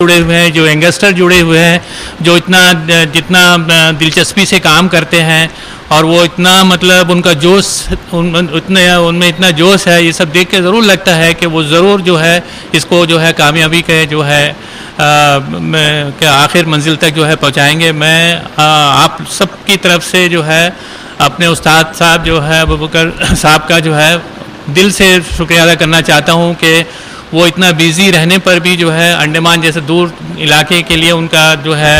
जुड़े हुए हैं, जो यंगस्टर जुड़े हुए हैं, जो जितना दिलचस्पी से काम करते हैं और वो इतना मतलब उनका जोश उनमें इतना जोश है, ये सब देख के ज़रूर लगता है कि वो ज़रूर जो है इसको जो है कामयाबी के जो है के आखिर मंजिल तक जो है पहुंचाएंगे। मैं आप सब की तरफ से जो है अपने उस्ताद साहब जो है अबू बकर साहब का जो है दिल से शुक्रिया अदा करना चाहता हूं कि वो इतना बिज़ी रहने पर भी जो है अंडमान जैसे दूर इलाके के लिए उनका जो है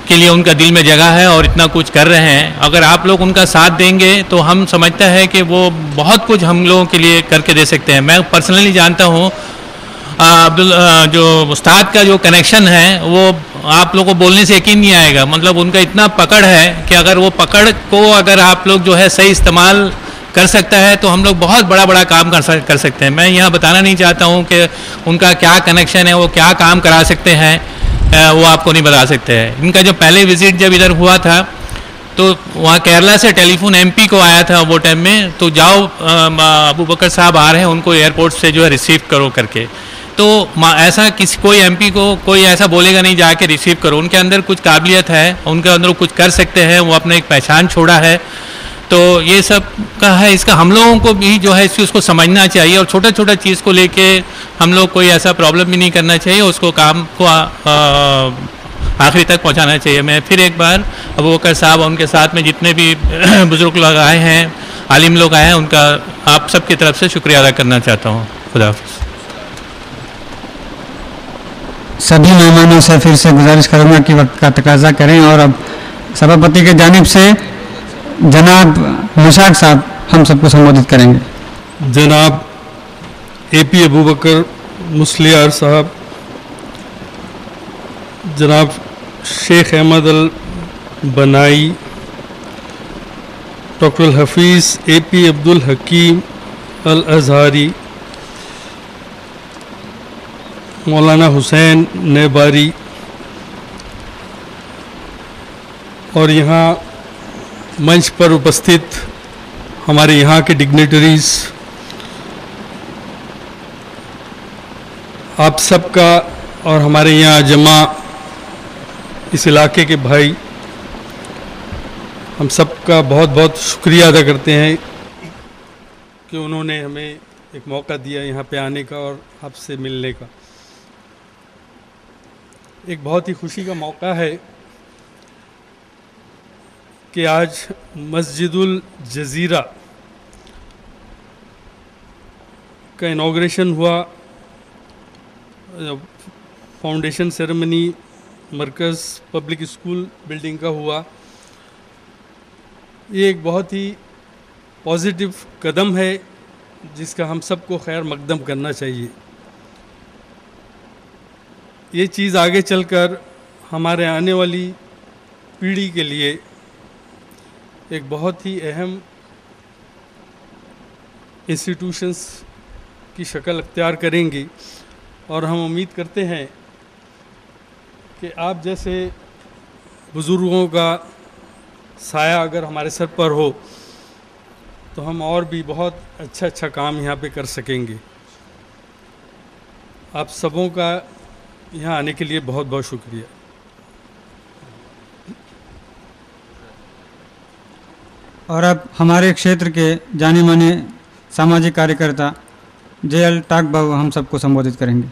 के लिए उनका दिल में जगह है और इतना कुछ कर रहे हैं। अगर आप लोग उनका साथ देंगे तो हम समझते हैं कि वो बहुत कुछ हम लोगों के लिए करके दे सकते हैं। मैं पर्सनली जानता हूँ अब्दुल जो उस्ताद का जो कनेक्शन है वो आप लोगों को बोलने से यकीन नहीं आएगा। मतलब उनका इतना पकड़ है कि अगर वो पकड़ को अगर आप लोग जो है सही इस्तेमाल कर सकता है तो हम लोग बहुत बड़ा काम कर सकते हैं। मैं यहाँ बताना नहीं चाहता हूँ कि उनका क्या कनेक्शन है, वो क्या काम करा सकते हैं, वो आपको नहीं बता सकते हैं। इनका जो पहले विज़िट जब इधर हुआ था तो वहाँ केरला से टेलीफोन एमपी को आया था वो टाइम में, तो जाओ अबू बकर साहब आ रहे हैं, उनको एयरपोर्ट से जो है रिसीव करो करके। तो ऐसा कोई एमपी को कोई ऐसा बोलेगा नहीं जाके रिसीव करो। उनके अंदर कुछ काबिलियत है, उनके अंदर कुछ कर सकते हैं, वो अपने एक पहचान छोड़ा है। तो ये सब का है, इसका हम लोगों को भी जो है इस चीज़ को समझना चाहिए और छोटा छोटा चीज़ को लेके हम लोग कोई ऐसा प्रॉब्लम भी नहीं करना चाहिए, उसको काम को आखिरी तक पहुंचाना चाहिए। मैं फिर एक बार अबू बकर साहब और उनके साथ में जितने भी बुजुर्ग लोग आए हैं, आलिम लोग आए हैं, उनका आप सब की तरफ से शुक्रिया अदा करना चाहता हूँ। खुदा हाफ़िज़। सभी मेहमानों से फिर से गुजारिश करूँगा कि वक्त का तकाजा करें और अब सभापति के जानिब से जनाब मुशाक साहब हम सबको संबोधित करेंगे। जनाब एपी अबू बकर मुस्लियार साहब, जनाब शेख अहमद अल बनाई, डॉक्टर हफीज़ एपी अब्दुल हकीम अल अज़हारी, मौलाना हुसैन नेबारी और यहाँ मंच पर उपस्थित हमारे यहाँ के डिग्नेटरीज, आप सबका और हमारे यहाँ जमा इस इलाके के भाई, हम सबका बहुत बहुत शुक्रिया अदा करते हैं कि उन्होंने हमें एक मौका दिया यहाँ पे आने का और आपसे मिलने का। एक बहुत ही खुशी का मौका है कि आज मस्जिदुल जज़ीरा का इनॉग्रेशन हुआ, foundation ceremony Markaz public school building का हुआ। ये एक बहुत ही पॉजिटिव कदम है जिसका हम सबको खैर मकदम करना चाहिए। ये चीज़ आगे चलकर हमारे आने वाली पीढ़ी के लिए एक बहुत ही अहम इंस्टीट्यूशंस की शक्ल अख्तियार करेंगी और हम उम्मीद करते हैं कि आप जैसे बुज़ुर्गों का साया अगर हमारे सर पर हो तो हम और भी बहुत अच्छा काम यहाँ पे कर सकेंगे। आप सबों का यहाँ आने के लिए बहुत बहुत शुक्रिया। और अब हमारे क्षेत्र के जाने माने सामाजिक कार्यकर्ता JL टाक बाबू हम सबको संबोधित करेंगे।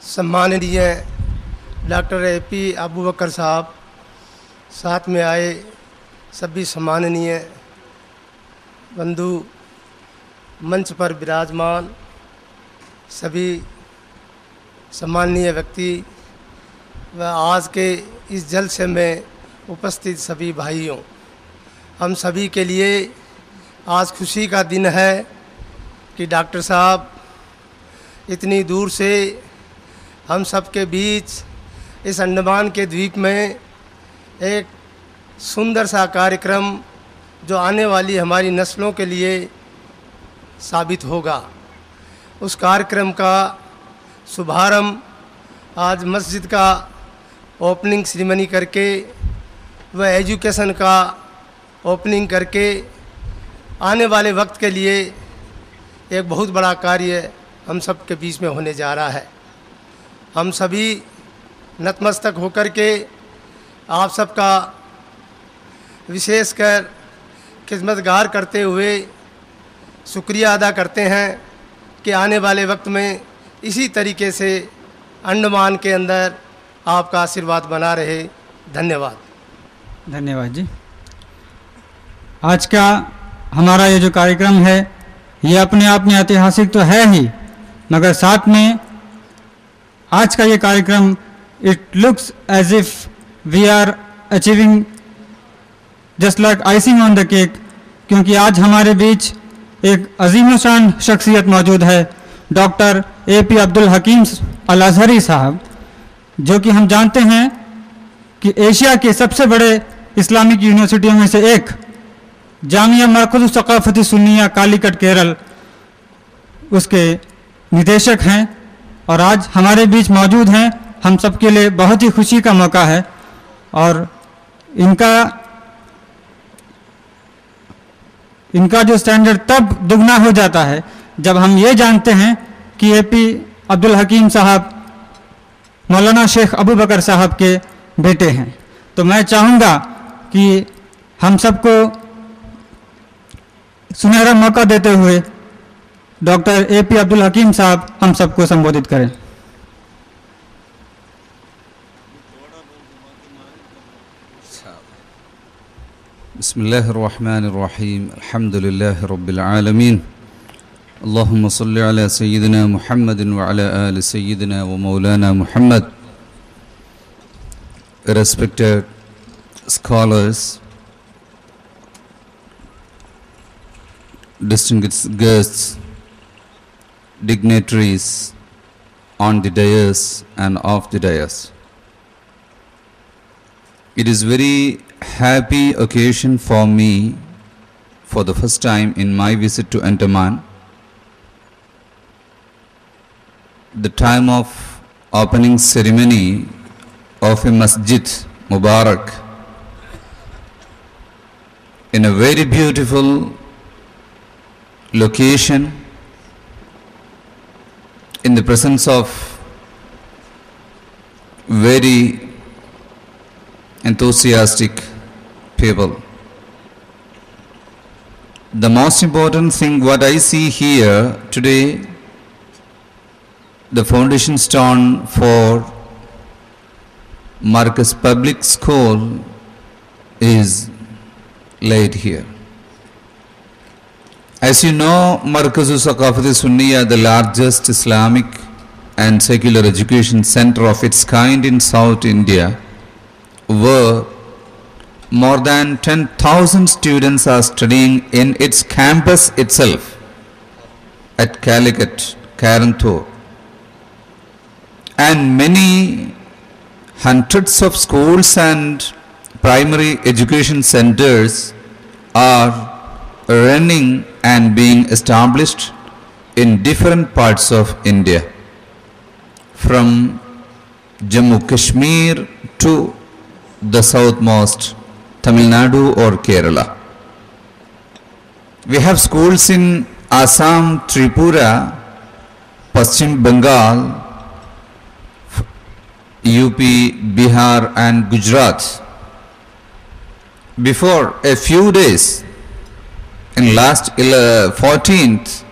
सम्माननीय डॉक्टर AP अबू बकर साहब, साथ में आए सभी सम्माननीय बंधु, मंच पर विराजमान सभी सम्माननीय व्यक्ति व आज के इस जलसे में उपस्थित सभी भाइयों, हम सभी के लिए आज खुशी का दिन है कि डॉक्टर साहब इतनी दूर से हम सब के बीच इस अंडमान के द्वीप में एक सुंदर सा कार्यक्रम जो आने वाली हमारी नस्लों के लिए साबित होगा, उस कार्यक्रम का शुभारंभ आज मस्जिद का ओपनिंग सेरेमनी करके व एजुकेशन का ओपनिंग करके आने वाले वक्त के लिए एक बहुत बड़ा कार्य हम सब के बीच में होने जा रहा है। हम सभी नतमस्तक होकर के आप सबका विशेषकर खिदमतगार करते हुए शुक्रिया अदा करते हैं कि आने वाले वक्त में इसी तरीके से अंडमान के अंदर आपका आशीर्वाद बना रहे। धन्यवाद। धन्यवाद जी। आज का हमारा ये जो कार्यक्रम है ये अपने आप में ऐतिहासिक तो है ही, मगर साथ में आज का ये कार्यक्रम it looks as if we are achieving just like icing on the cake, क्योंकि आज हमारे बीच एक अजीम-ओ-शान शख्सियत मौजूद है, डॉक्टर AP अब्दुल हकीम अल अज़हरी साहब, जो कि हम जानते हैं कि एशिया के सबसे बड़े इस्लामिक यूनिवर्सिटियों में से एक जामिया मरकज़ सक़ाफ़ती सुन्निया कालीकट केरल उसके निदेशक हैं और आज हमारे बीच मौजूद हैं। हम सबके लिए बहुत ही खुशी का मौका है और इनका जो स्टैंडर्ड तब दुगना हो जाता है जब हम ये जानते हैं कि AP अब्दुल हकीम साहब मौलाना शेख अबू बकर साहब के बेटे हैं। तो मैं चाहूँगा कि हम सबको सुनहरा मौका देते हुए डॉक्टर AP अब्दुल हकीम साहब हम सबको संबोधित करें। बिस्मिल्लाहिर्रहमानिर्रहीम अल्हम्दुलिल्लाहि रब्बिल आलमीन अल्लाहुम्मा सल्लि अला सय्यिदिना मुहम्मदिन व अला आलि सय्यिदिना व मौलाना Muhammad. Respected scholars, distinguished guests, dignitaries on the dais and off the dais. It is very happy occasion for me for the first time in my visit to Andaman. The time of opening ceremony of a masjid Mubarak in a very beautiful location in the presence of very enthusiastic people. The most important thing what I see here today, the foundation stone for Marcus Public School is laid here. As you know, Markaz Saqafati Sunniya, the largest Islamic and secular education center of its kind in South India, where more than 10,000 students are studying in its campus itself at Calicut, Caranthur, and many hundreds of schools and primary education centers are running and being established in different parts of India, from Jammu Kashmir to the southmost Tamil Nadu or Kerala. We have schools in Assam, Tripura, Paschim Bengal, UP, Bihar and Gujarat. Before a few days, in last 14th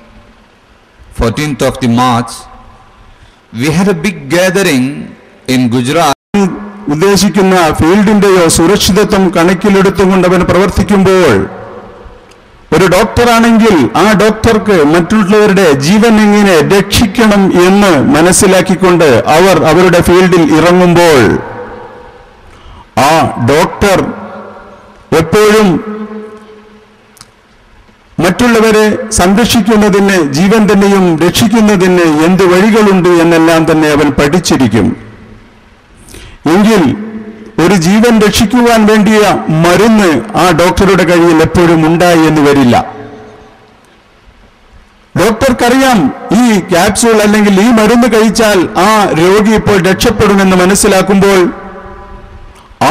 of the March, we had a big gathering in Gujarat. ഉദ്ദേശിക്കുന്ന ഫീൽഡിൻ്റെയോ സുരക്ഷിതത്വം കണക്കിലെടുത്തുകൊണ്ട് അവൻ പ്രവർത്തിക്കുമ്പോൾ ഒരു ഡോക്ടറാണെങ്കിൽ ആ ഡോക്ടർക്ക് മറ്റുള്ളവരുടെ ജീവൻ എങ്ങനെ രക്ഷിക്കണം എന്ന് മനസ്സിലാക്കിക്കൊണ്ട് അവർ അവരുടെ ഫീൽഡിൽ ഇറങ്ങുമ്പോൾ ആ ഡോക്ടർ എപ്പോഴും മറ്റുള്ളവരെ സംരക്ഷിക്കുന്നതിന് ജീവൻ തന്നെയും രക്ഷിക്കുന്നതിന് എന്ത് വഴികളുണ്ട് എന്നെല്ലാം തന്നെ അവൻ പഠിച്ചിരിക്കും. എങ്കിൽ ഒരു ജീവൻ രക്ഷിക്കുവാൻ വേണ്ടിയ മരുന്ന് ആ ഡോക്ടറുടെ കയ്യിൽ എപ്പോഴും ഉണ്ടായി എന്ന് വരില്ല. ഡോക്ടർക്കറിയാം ഈ ക്യാപ്സൂൾ അല്ലെങ്കിൽ ഈ മരുന്ന് കഴിച്ചാൽ ആ രോഗി ഇപ്പോൾ രക്ഷപ്പെടുമെന്ന് മനസ്സിലാക്കുമ്പോൾ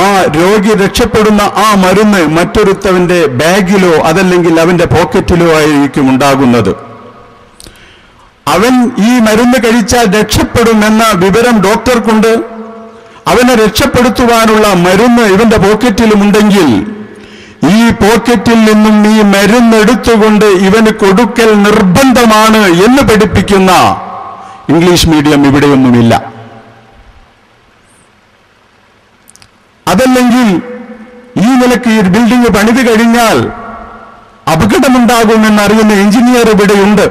ആ രോഗി രക്ഷപ്പെടുന്ന ആ മരുന്ന് മറ്റൊരുത്തവന്റെ ബാഗിലോ അതല്ലെങ്കിൽ അവന്റെ പോക്കറ്റിലോ ആയിരിക്കും ഉണ്ടാകുന്നത്. അവൻ ഈ മരുന്ന് കഴിച്ചാൽ രക്ഷപ്പെടുമെന്ന വിവരം ഡോക്ടർക്കുണ്ട്, അവനെ രക്ഷപ്പെടുത്തുവാനുള്ള മരുന്ന് ഇവന്റെ പോക്കറ്റിലുമുണ്ടെങ്കിൽ ഈ പോക്കറ്റിൽ നിന്നും ഈ മരുന്നെടുത്തുകൊണ്ട് ഇവന് കൊടുക്കൽ നിർബന്ധമാണ് എന്ന് പഠിപ്പിക്കുന്ന ഇംഗ്ലീഷ് മീഡിയം ഇവിടെയൊന്നുമില്ല. അതല്ലെങ്കിൽ ഈ നിലയ്ക്ക് ഈ ബിൽഡിംഗ് പണിത് കഴിഞ്ഞാൽ അപകടമുണ്ടാകുമെന്നറിയുന്ന എഞ്ചിനീയർ ഇവിടെയുണ്ട്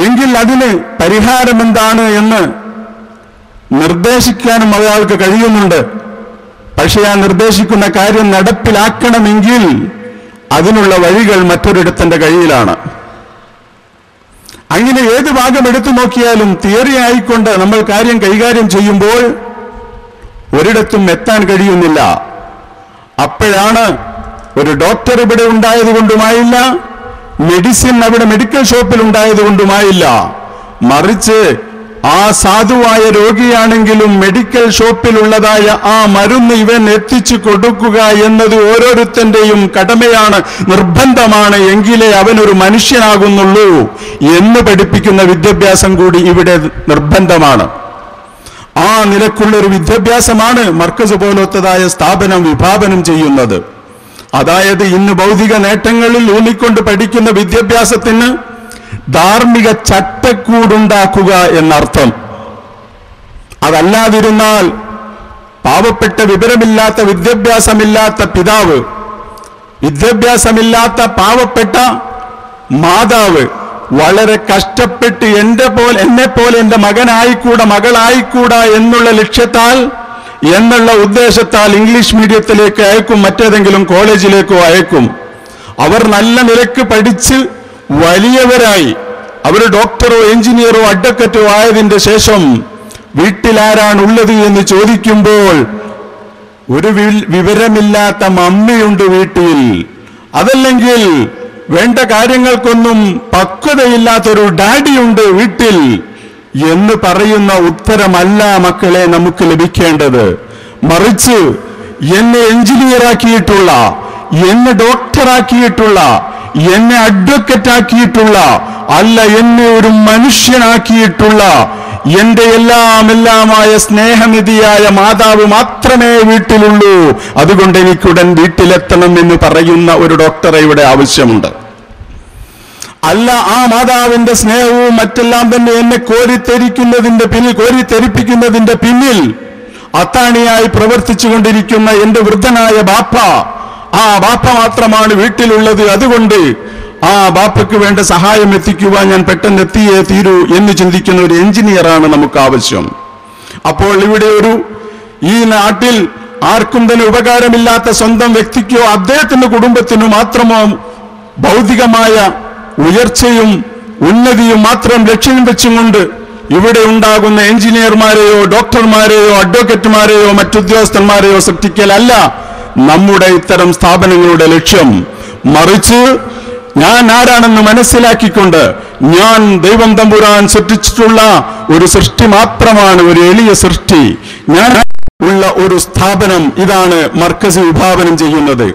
എങ്കിൽ അതിന് പരിഹാരം എന്താണ് എന്ന് നിർദ്ദേശിക്കാനും അയാൾക്ക് കഴിയുന്നുണ്ട്. പക്ഷേ ആ നിർദ്ദേശിക്കുന്ന കാര്യം നടപ്പിലാക്കണമെങ്കിൽ അതിനുള്ള വഴികൾ മറ്റൊരിടത്തിന്റെ കയ്യിലാണ്. അങ്ങനെ ഏത് ഭാഗം എടുത്തു നോക്കിയാലും തിയറി ആയിക്കൊണ്ട് നമ്മൾ കാര്യം കൈകാര്യം ചെയ്യുമ്പോൾ ഒരിടത്തും എത്താൻ കഴിയുന്നില്ല. അപ്പോഴാണ് ഒരു ഡോക്ടർ ഇവിടെ ഉണ്ടായതുകൊണ്ടുമായില്ല, മെഡിസിൻ അവിടെ മെഡിക്കൽ ഷോപ്പിൽ ഉണ്ടായതുകൊണ്ടുമായില്ല, മറിച്ച് ആ സാധുവായ രോഗിയാണെങ്കിലും മെഡിക്കൽ ഷോപ്പിലുള്ളതായ ആ മരുന്ന് ഇവൻ എത്തിച്ചു കൊടുക്കുക എന്നത് ഓരോരുത്തന്റെയും കടമയാണ്, നിർബന്ധമാണ്. എങ്കിലേ അവനൊരു മനുഷ്യനാകുന്നുള്ളൂ എന്ന് പഠിപ്പിക്കുന്ന വിദ്യാഭ്യാസം കൂടി ഇവിടെ നിർബന്ധമാണ്. ആ നിലക്കുള്ളൊരു വിദ്യാഭ്യാസമാണ് മർക്കസ് പോലത്തതായ സ്ഥാപനം വിഭാവനം ചെയ്യുന്നത്. അതായത് ഇന്ന് ഭൗതിക നേട്ടങ്ങളിൽ ഊന്നിക്കൊണ്ട് പഠിക്കുന്ന വിദ്യാഭ്യാസത്തിന് ധാർമ്മിക ചട്ടക്കൂടുണ്ടാക്കുക എന്നർത്ഥം. അതല്ലാതിരുന്നാൽ പാവപ്പെട്ട വിവരമില്ലാത്ത വിദ്യാഭ്യാസമില്ലാത്ത പിതാവ്, വിദ്യാഭ്യാസമില്ലാത്ത പാവപ്പെട്ട മാതാവ് വളരെ കഷ്ടപ്പെട്ട് എന്നെപ്പോലെ എൻ്റെ മകനായിക്കൂടാ മകളായിക്കൂടാ എന്നുള്ള ലക്ഷ്യത്താൽ എന്നുള്ള ഉദ്ദേശത്താൽ ഇംഗ്ലീഷ് മീഡിയത്തിലേക്ക് അയക്കും, മറ്റേതെങ്കിലും കോളേജിലേക്കോ അയക്കും. അവർ നല്ല നിലക്ക് പഠിച്ച് വലിയവരായി അവർ ഡോക്ടറോ എഞ്ചിനീയറോ അഡ്വക്കറ്റോ ആയതിന്റെ ശേഷം വീട്ടിലാരാണുള്ളത് എന്ന് ചോദിക്കുമ്പോൾ ഒരു വിവരമില്ലാത്ത മമ്മിയുണ്ട് വീട്ടിൽ, അതല്ലെങ്കിൽ വേണ്ട കാര്യങ്ങൾക്കൊന്നും പക്വതയില്ലാത്തൊരു ഡാഡിയുണ്ട് വീട്ടിൽ എന്ന് പറയുന്ന ഉത്തരമല്ല മക്കളെ നമുക്ക് ലഭിക്കേണ്ടത്. മറിച്ച് എന്നെ എഞ്ചിനീയറാക്കിയിട്ടുള്ള, എന്നെ ഡോക്ടറാക്കിയിട്ടുള്ള, എന്നെ അഡ്വക്കറ്റാക്കിയിട്ടുള്ള, അല്ല എന്നെ ഒരു മനുഷ്യനാക്കിയിട്ടുള്ള എന്റെ എല്ലാമായ സ്നേഹനിധിയായ മാതാവ് മാത്രമേ വീട്ടിലുള്ളൂ. അതുകൊണ്ട് എനിക്കുടൻ വീട്ടിലെത്തണം എന്ന് പറയുന്ന ഒരു ഡോക്ടറെ ഇവിടെ ആവശ്യമുണ്ട്. അല്ല ആ മാതാവിന്റെ സ്നേഹവും മറ്റെല്ലാം തന്നെ എന്നെ കോരിത്തെരിപ്പിക്കുന്നതിന്റെ പിന്നിൽ അത്താണിയായി പ്രവർത്തിച്ചു കൊണ്ടിരിക്കുന്ന എന്റെ വൃദ്ധനായ ബാപ്പ, ആ ബാപ്പ മാത്രമാണ് വീട്ടിലുള്ളത്. അതുകൊണ്ട് ആ ബാപ്പയ്ക്ക് വേണ്ട സഹായം എത്തിക്കുവാൻ ഞാൻ പെട്ടെന്ന് എത്തിയേ തീരൂ എന്ന് ചിന്തിക്കുന്ന ഒരു എഞ്ചിനീയറാണ് നമുക്ക് ആവശ്യം. അപ്പോൾ ഇവിടെ ഈ നാട്ടിൽ ആർക്കും തന്നെ ഉപകാരമില്ലാത്ത സ്വന്തം വ്യക്തിക്കോ അദ്ദേഹത്തിന്റെ കുടുംബത്തിനു മാത്രമോ ഭൗതികമായ ഉയർച്ചയും ഉന്നതിയും മാത്രം ലക്ഷ്യം വെച്ചുകൊണ്ട് ഇവിടെ ഉണ്ടാകുന്ന എഞ്ചിനീയർമാരെയോ ഡോക്ടർമാരെയോ അഡ്വക്കറ്റുമാരെയോ മറ്റുദ്യോഗസ്ഥന്മാരെയോ സൃഷ്ടിക്കലല്ല നമ്മുടെ ഇത്തരം സ്ഥാപനങ്ങളുടെ ലക്ഷ്യം. മറിച്ച് ഞാൻ ആരാണെന്ന് മനസ്സിലാക്കിക്കൊണ്ട് ഞാൻ ദൈവം തമ്പുരാൻ സൃഷ്ടിച്ചിട്ടുള്ള ഒരു സൃഷ്ടി മാത്രമാണ്, ഒരു എളിയ സൃഷ്ടി, ഞാൻ ഉള്ള ഒരു സ്ഥാപനം. ഇതാണ് മർക്കസ് വിഭാവനം ചെയ്യുന്നത്.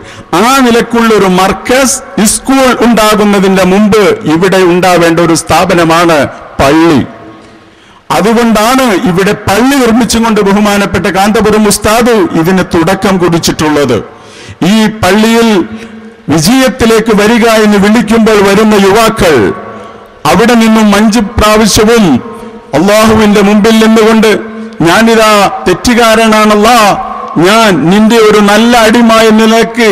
ആ നിലക്കുള്ള ഒരു മർക്കസ് സ്കൂൾ ഉണ്ടാകുന്നതിന്റെ മുമ്പ് ഇവിടെ ഉണ്ടാവേണ്ട ഒരു സ്ഥാപനമാണ് പള്ളി. അതുകൊണ്ടാണ് ഇവിടെ പള്ളി നിർമ്മിച്ചുകൊണ്ട് ബഹുമാനപ്പെട്ട കാന്തപുരം ഉസ്താദ് ഇതിന് തുടക്കം കുറിച്ചിട്ടുള്ളത്. ഈ പള്ളിയിൽ വിജയത്തിലേക്ക് വരിക എന്ന് വിളിക്കുമ്പോൾ വരുന്ന യുവാക്കൾ അവിടെ നിന്നും 5 പ്രാവശ്യവും അള്ളാഹുവിന്റെ മുമ്പിൽ നിന്നുകൊണ്ട് ഞാനിതാ തെറ്റുകാരനാണല്ലാ, ഞാൻ നിന്റെ ഒരു നല്ല അടിമ എന്ന നിലക്ക്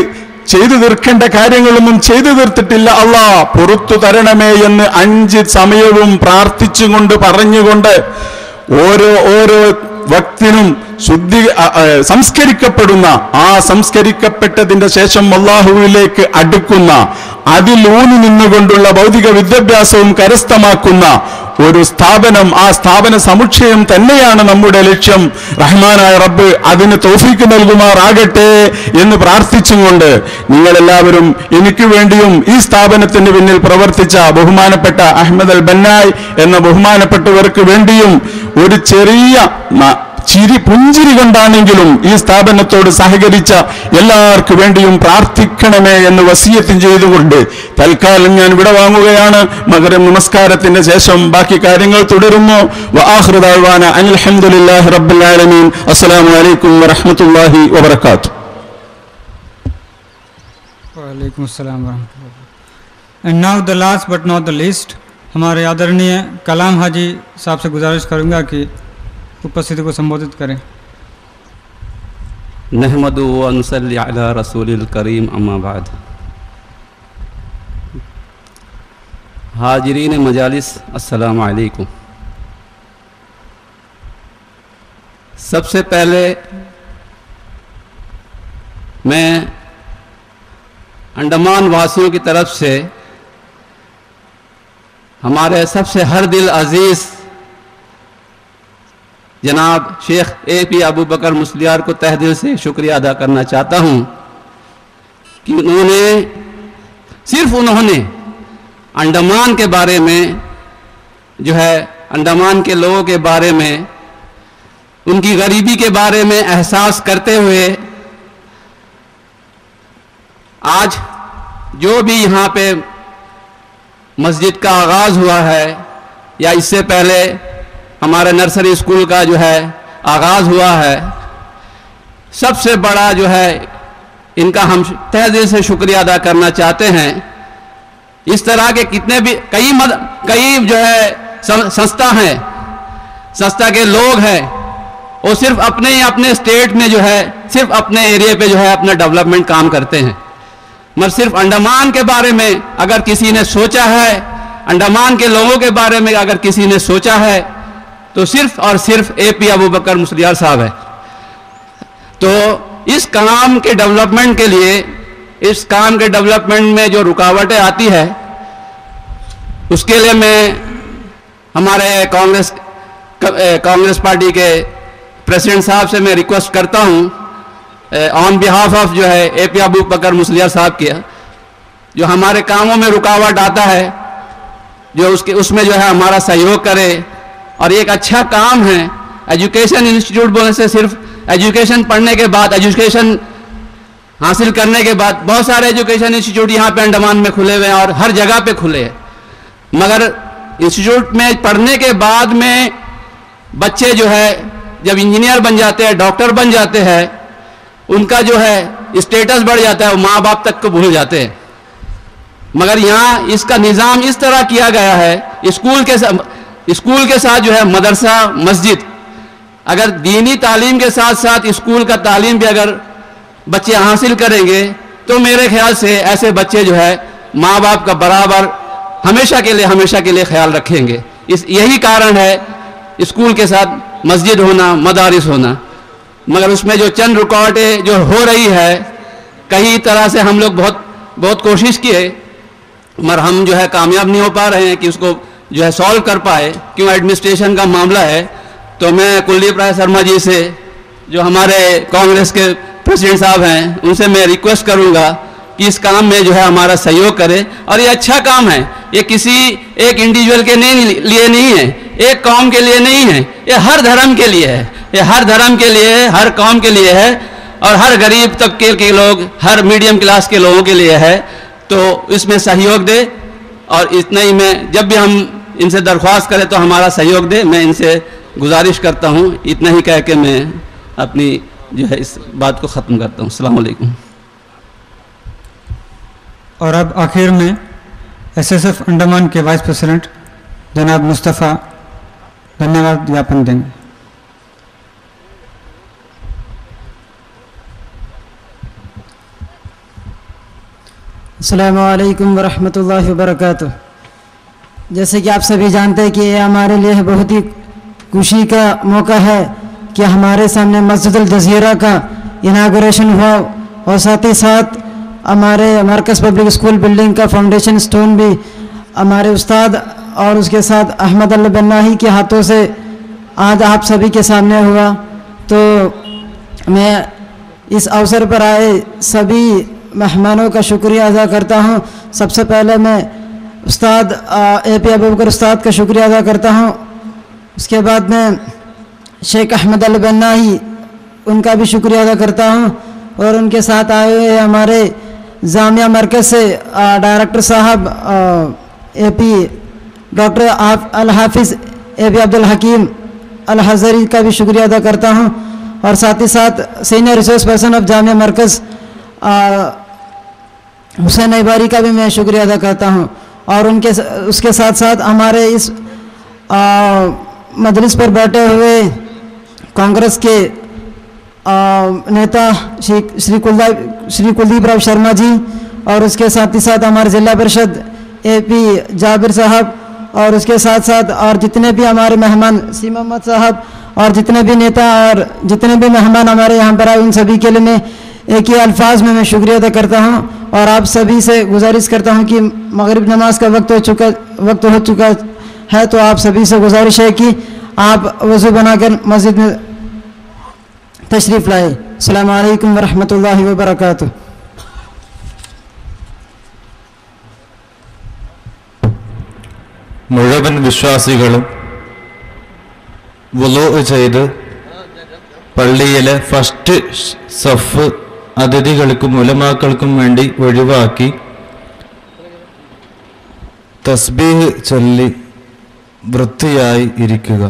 ചെയ്തു തീർക്കേണ്ട കാര്യങ്ങളൊന്നും ചെയ്തു തീർത്തിട്ടില്ല, അല്ലാ പുറത്തു തരണമേ എന്ന് 5 സമയവും പ്രാർത്ഥിച്ചുകൊണ്ട് പറഞ്ഞുകൊണ്ട് ഓരോ വ്യക്തിനും സംസ്കരിക്കപ്പെടുന്ന, ആ സംസ്കരിക്കപ്പെട്ടതിന്റെ ശേഷം അല്ലാഹുവിലേക്ക് അടുക്കുന്ന, അതിലൂന്നി നിന്നുകൊണ്ടുള്ള ഭൗതിക വിദ്യാഭ്യാസവും കരസ്ഥമാക്കുന്ന ഒരു സ്ഥാപനം, ആ സ്ഥാപന സമുച്ചയം തന്നെയാണ് നമ്മുടെ ലക്ഷ്യം. റഹ്മാനായ റബ്ബ് അതിന് തൗഫീക്ക് നൽകുമാറാകട്ടെ എന്ന് പ്രാർത്ഥിച്ചുകൊണ്ട് നിങ്ങളെല്ലാവരും എനിക്ക് വേണ്ടിയും ഈ സ്ഥാപനത്തിന് പിന്നിൽ പ്രവർത്തിച്ച ബഹുമാനപ്പെട്ട അഹമ്മദ് അൽ ബന്നായ് എന്ന ബഹുമാനപ്പെട്ടവർക്ക് വേണ്ടിയും ഒരു ചെറിയ പുഞ്ചിരി കൊണ്ടാണെങ്കിലും ഈ സ്ഥാപനത്തോട് സഹകരിച്ച എല്ലാവർക്കും വേണ്ടിയും പ്രാർത്ഥിക്കണമേ എന്ന് വസിയത്തും ചെയ്തുകൊണ്ട് തൽക്കാലം ഞാൻ ഇവിടെ വാങ്ങുകയാണ്. മഗ്‌രിബ് നമസ്കാരത്തിന്റെ ശേഷം ബാക്കി കാര്യങ്ങൾ തുടരുന്നു. വആഖിറു ദഅ്വാന അൽഹംദുലില്ലാഹി റബ്ബിൽ ആലമീൻ. അസ്സലാമു അലൈക്കും വറഹ്മത്തുള്ളാഹി വബറകാതുഹു. वालेकुम अस्सलाम वरहमतुल्लाह। And now the last but not the least, हमारे आदरणीय कलाम हाजी साहब से गुजारिश करूंगा कि उपस्थिति को संबोधित करें। नहमदु व नसल्ली अला रसूलिल करीम अम्मा बाद। हाजिरीन मजालिस अस्सलाम अलैकुम। सबसे पहले मैं अंडमान वासियों की तरफ से हमारे सबसे हर दिल अजीज़ जनाब शेख A.P. अबू बकर मुस्लियार को तहे दिल से शुक्रिया अदा करना चाहता हूँ कि उन्होंने अंडमान के बारे में जो है, अंडमान के लोगों के बारे में, उनकी गरीबी के बारे में एहसास करते हुए आज जो भी यहाँ पे मस्जिद का आगाज़ हुआ है या इससे पहले हमारे नर्सरी स्कूल का जो है आगाज़ हुआ है, सबसे बड़ा जो है इनका हम तहे दिल से शुक्रिया अदा करना चाहते हैं। इस तरह के कितने भी कई जो है संस्था हैं, संस्था के लोग हैं, वो सिर्फ अपने स्टेट में जो है, सिर्फ अपने एरिया पे जो है अपना डेवलपमेंट काम करते हैं। मगर सिर्फ अंडमान के बारे में अगर किसी ने सोचा है, अंडमान के लोगों के बारे में अगर किसी ने सोचा है, तो सिर्फ और सिर्फ A.P. अबू बकर मुस्लियार साहब है। तो इस काम के डेवलपमेंट के लिए, इस काम के डेवलपमेंट में जो रुकावटें आती है, उसके लिए मैं हमारे कांग्रेस पार्टी के प्रेसिडेंट साहब से मैं रिक्वेस्ट करता हूँ ऑन बिहाफ ऑफ जो है A.P. अबू बकर मुस्लियार साहब के, जो हमारे कामों में रुकावट आता है, जो उसमें जो है हमारा सहयोग करे। और एक अच्छा काम है एजुकेशन इंस्टीट्यूट बोलने से, सिर्फ एजुकेशन पढ़ने के बाद, एजुकेशन हासिल करने के बाद बहुत सारे एजुकेशन इंस्टीट्यूट यहाँ पे अंडमान में खुले हुए हैं और हर जगह पे खुले हैं, मगर इंस्टीट्यूट में पढ़ने के बाद में बच्चे जो है जब इंजीनियर बन जाते हैं, डॉक्टर बन जाते हैं, उनका जो है स्टेटस बढ़ जाता है, वो माँ बाप तक को भूल जाते हैं। मगर यहाँ इसका निज़ाम इस तरह किया गया है, स्कूल के साथ जो है मदरसा, मस्जिद, अगर दीनी तालीम के साथ साथ स्कूल का तालीम भी अगर बच्चे हासिल करेंगे, तो मेरे ख्याल से ऐसे बच्चे जो है माँ बाप का बराबर हमेशा के लिए ख्याल रखेंगे। यही कारण है स्कूल के साथ मस्जिद होना, मदारिस होना। मगर उसमें जो चंद रुकावटें जो हो रही है, कई तरह से हम लोग बहुत कोशिश किए, मगर हम जो है कामयाब नहीं हो पा रहे हैं कि उसको जो है सॉल्व कर पाए, क्यों एडमिनिस्ट्रेशन का मामला है। तो मैं कुलदीप राय शर्मा जी से, जो हमारे कांग्रेस के प्रेसिडेंट साहब हैं, उनसे मैं रिक्वेस्ट करूंगा कि इस काम में जो है हमारा सहयोग करें। और ये अच्छा काम है, ये किसी एक इंडिविजुअल के लिए नहीं है, एक कौम के लिए नहीं है, ये हर धर्म के लिए है, ये हर धर्म के लिए है, हर कौम के लिए है, और हर गरीब तबके के लोग, हर मीडियम क्लास के लोगों के लिए है। तो इसमें सहयोग दे, और इतना ही मैं जब भी हम इनसे दरख्वास्त करें तो हमारा सहयोग दे, मैं इनसे गुजारिश करता हूँ। इतना ही कह के मैं अपनी जो है इस बात को ख़त्म करता हूँ। अस्सलाम वालेकुम। और अब आखिर में SSF अंडमान के वाइस प्रेसिडेंट जनाब मुस्तफ़ा धन्यवाद ज्ञापन देंगे। अस्सलामु अलैकुम वरहमतुल्लाहि वबरकातुह। जैसे कि आप सभी जानते हैं कि ये हमारे लिए बहुत ही खुशी का मौका है कि हमारे सामने मस्जिद जज़ीरा का इनागुरेशन हुआ, और साथ ही साथ हमारे मरकज़ पब्लिक स्कूल बिल्डिंग का फाउंडेशन स्टोन भी हमारे उस्ताद और उसके साथ अहमद अल बन्नाही के हाथों से आज आप सभी के सामने हुआ। तो मैं इस अवसर पर आए सभी मेहमानों का शुक्रिया अदा करता हूँ। सबसे पहले मैं उस्ताद A.P. अबू बकर उस्ताद का शुक्रिया अदा करता हूँ। उसके बाद मैं शेख अहमद अल बन्नाही, उनका भी शुक्रिया अदा करता हूँ। और उनके साथ आए हुए हमारे जामिया मरकज़ से डायरेक्टर साहब AP डॉक्टर अल हाफिज़ AB अब्दुल हकीम अल हज़री का भी शुक्रिया अदा करता हूँ। और साथ ही साथ senior resource person of Jamia Markaz Hussain इबारी का भी मैं शुक्रिया अदा करता हूँ। और उसके साथ साथ हमारे इस मजलिस पर बैठे हुए कांग्रेस के नेता श्री कुलदीप राव शर्मा जी, और उसके साथ ही साथ हमारे ज़िला परिषद AP जाबिर साहब, और उसके साथ साथ और जितने भी हमारे मेहमान सी मोहम्मद साहब, और जितने भी नेता और जितने भी मेहमान हमारे यहाँ पर आए, उन सभी के लिए मैं एक ही अल्फाज में मैं शुक्रिया अदा करता हूँ। और आप सभी से गुजारिश करता हूँ कि मगरिब नमाज का वक्त हो चुका है, तो आप सभी से गुजारिश है कि आप वज़ू बनाकर मस्जिद में तशरीफ़ लाए। अस्सलामु अलैकुम व रहमतुल्लाहि व बरकातुहू। മുഴുവൻ വിശ്വാസികളും വുളൂ ചെയ്ത് പള്ളിയിലെ ഫസ്റ്റ് സഫ് അതിഥികൾക്കും ഉലമാക്കൾക്കും വേണ്ടി ഒഴിവാക്കി തസ്ബീഹ് ചൊല്ലി വൃത്തിയായി ഇരിക്കുക.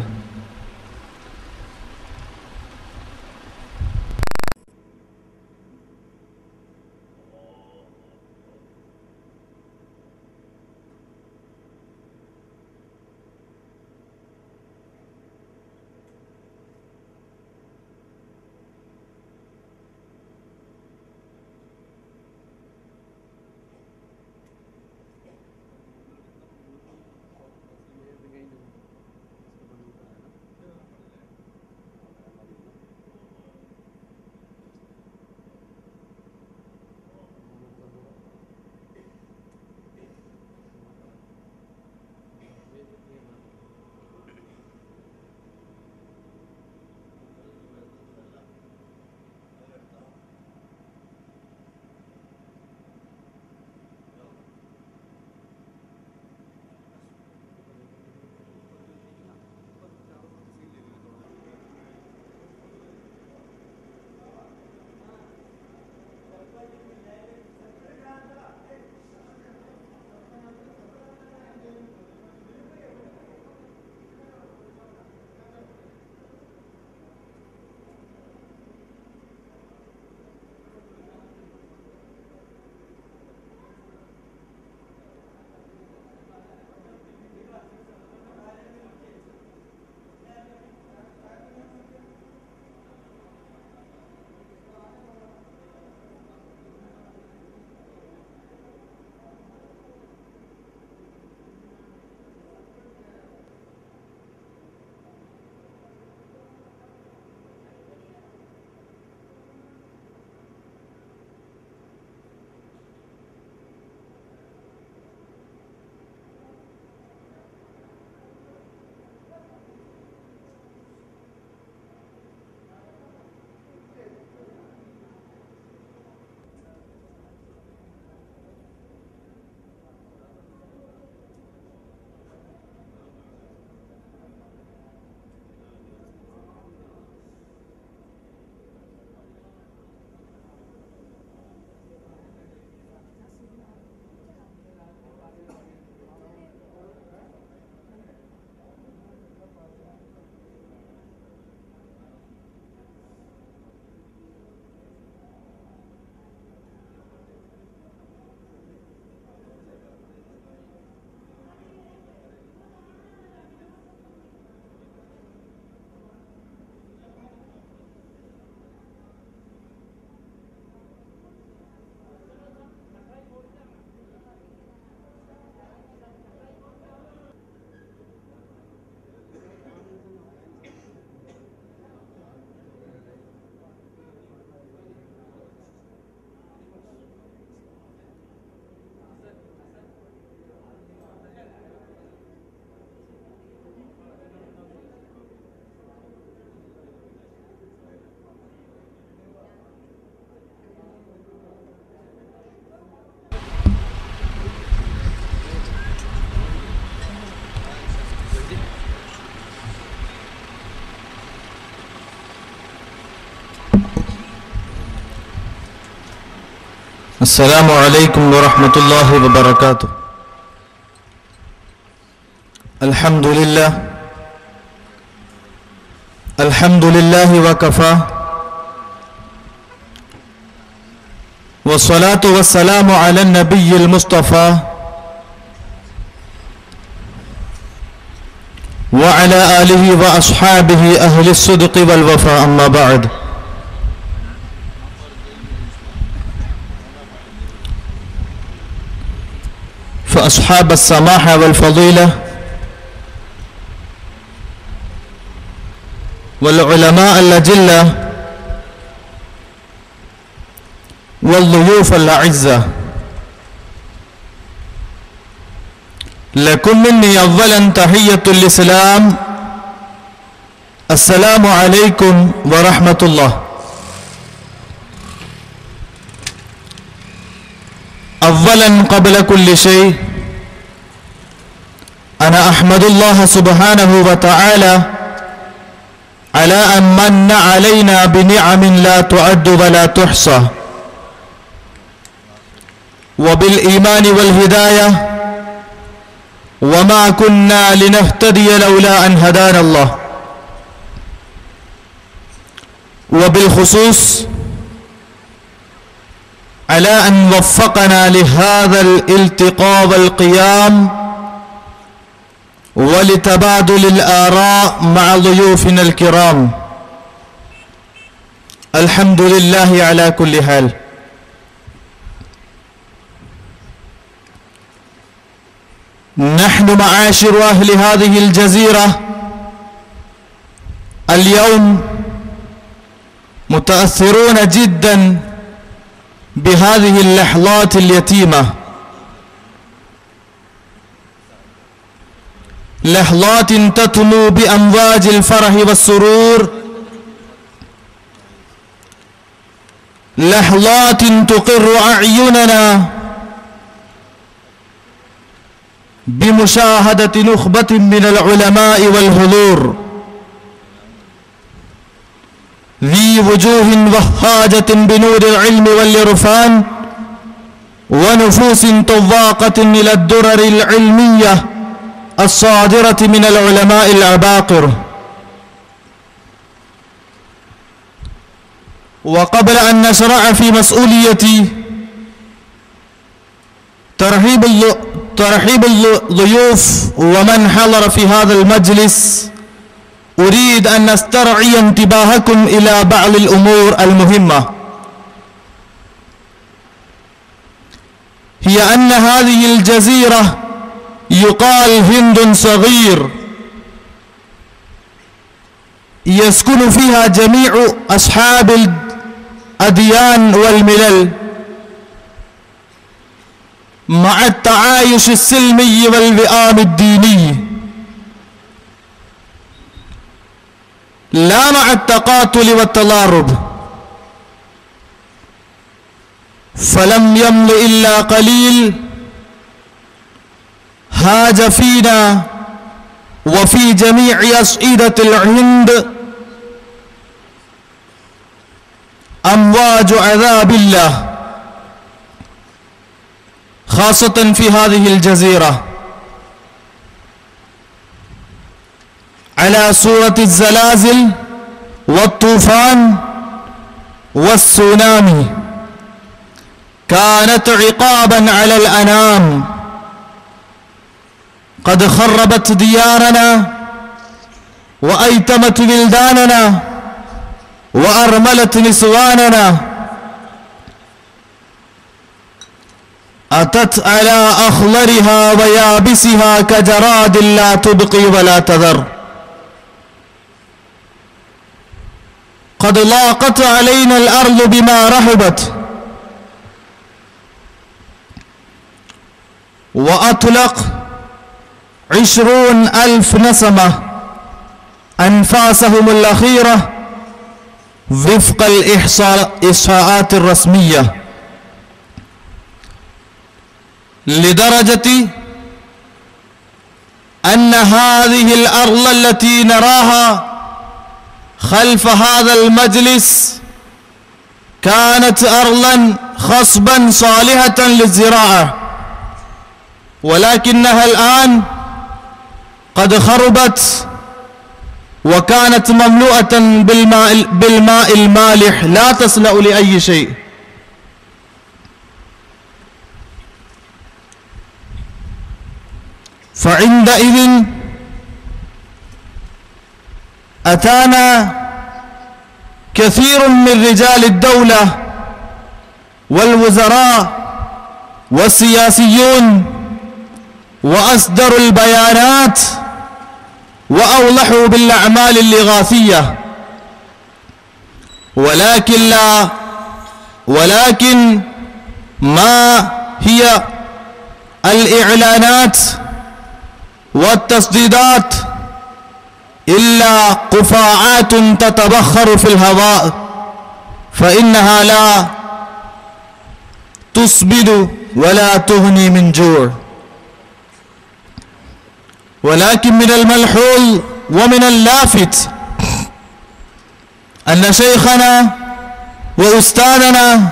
अस्सलामु अलैकुम वरहमतुल्लाहि वबरकातुह। अल्हम्दुलिल्लाह अल्हम्दुलिल्लाहि वकफा वस्सलातु वस्सलामु अला नबिय्यिल मुस्तफा व अला आलिहि व अस्हाबिहि अहलिस सिद्क़ि वल वफा, अम्मा बअद। फ़अस्हाब अस्समाहा वल फ़ज़ीला वल उलमा अल अजिल्ला वल ज़ुयूफ़ अल अइज़्ज़ा, लकुम मिन्नी अव्वलन तहिय्यतुल इस्लाम, अस्सलामु अलैकुम व रहमतुल्लाह। अव्वलन क़ब्ल कुल्लि शै अना अहमदुल्लाह सुब्हानहु व तआला अला अन मन्ना अलैना बिनिअमिन ला तुअद्दु व ला तुहसा व बिल ईमानि वल हिदायह वमा कुन्ना लिनहतदिय लौला अन हदाना अल्लाह। व बिल खुसूस अला अन वफ़क़ना लिहाज़ल इल्तिक़ा वल क़ियाम व लितबादुलिल आरा मअ ज़ुयूफ़िनल किराम। अल्हम्दुलिल्लाहि अला कुल्लि हाल। नहनु मआशिरु अहली हाज़िहिल जज़ीरा अल-यौम मुतअस्सिरून जिद्दन बिहाज़िहिल लहज़ातिल यतीमा, लहज़ातिन ततलू बिअमवाजिल फ़रहि वस्सुरूर, लहज़ातिन तुक़िर्रु अअयुनना बिमुशाहदति नुख़बतिन मिनल उलमाइ वल हुज़ूर, ज़ी वुजूहिन वह्हाजतिन बिनूरिल इल्मि वल इरफ़ान व नुफ़ूसिन तव्वाक़तिन इलद दुररिल इल्मिय्यह अस्सादिरति मिनल उलमाइल अबाक़िर। व क़ब्ल अन नशरअ फ़ी मसऊलियती तरहीब ज़ुयूफ़ व मन हज़र फ़ी हाज़ल मजलिस, उरीद अन नस्तरई इंतिबाहकुम इला बअदिल उमूर अल मुहिम्मा, हिय अन्न हाज़िहिल जज़ीरा युक़ाल हिंदुन सग़ीर यस्कुनु फ़ीहा जमीअु अस्हाबिल अदियान वल मिलल मअ तआयुश अस्सिल्मी वल विआम अद्दीनी, ला मअ तक़ातुल व तलारुब। फलम यम्ल इल्ला क़लील हाज फ़ीना व फ़ी जमीअ अस्ईदतिल हिंद अमवाज अज़ाबिल्लाह ख़ासतन फ़ी हाज़िहिल जज़ीरा अला सूरतिज़ ज़लाज़िल वत्तूफ़ान वस्सुनामी, कानत इक़ाबन अलल अनाम, क़द ख़र्रबत दियारना व अयतमत विल्दानना व अरमलत निस्वानना, अतत अला अख़लरिहा व याबिसिहा कजरादिल ला तुबक़ी व ला तज़र, क़द लाक़त अलैना अल अर्ज़ु बिमा रहबत व अतलक़ 20,000 नसमा अनफासहुमुल अख़ीरा विफ़क़ल इहसाआतिर रस्मिया, लिदरजति अन्न हाज़िहिल अर्ज़ अल्लती नराहा खल्फ़ हाज़ल मजलिस कानत अर्ज़न خصبا صالحة للزراعة، ولكنها الآن قد خربت وكانت مملوءة بالماء المالح لا تصلح لأي شيء. فعندئذ أتانا كثير من رجال الدولة والوزراء والسياسيون وأصدروا البيانات وأوضحوا بالأعمال الإغاثية، ولكن ما هي الإعلانات والتصديدات إلا قفاعات تتبخر في الهواء، فإنها لا تسبد ولا تغني من جوع. ولكن من الملحوظ ومن اللافت أن شيخنا وأستاذنا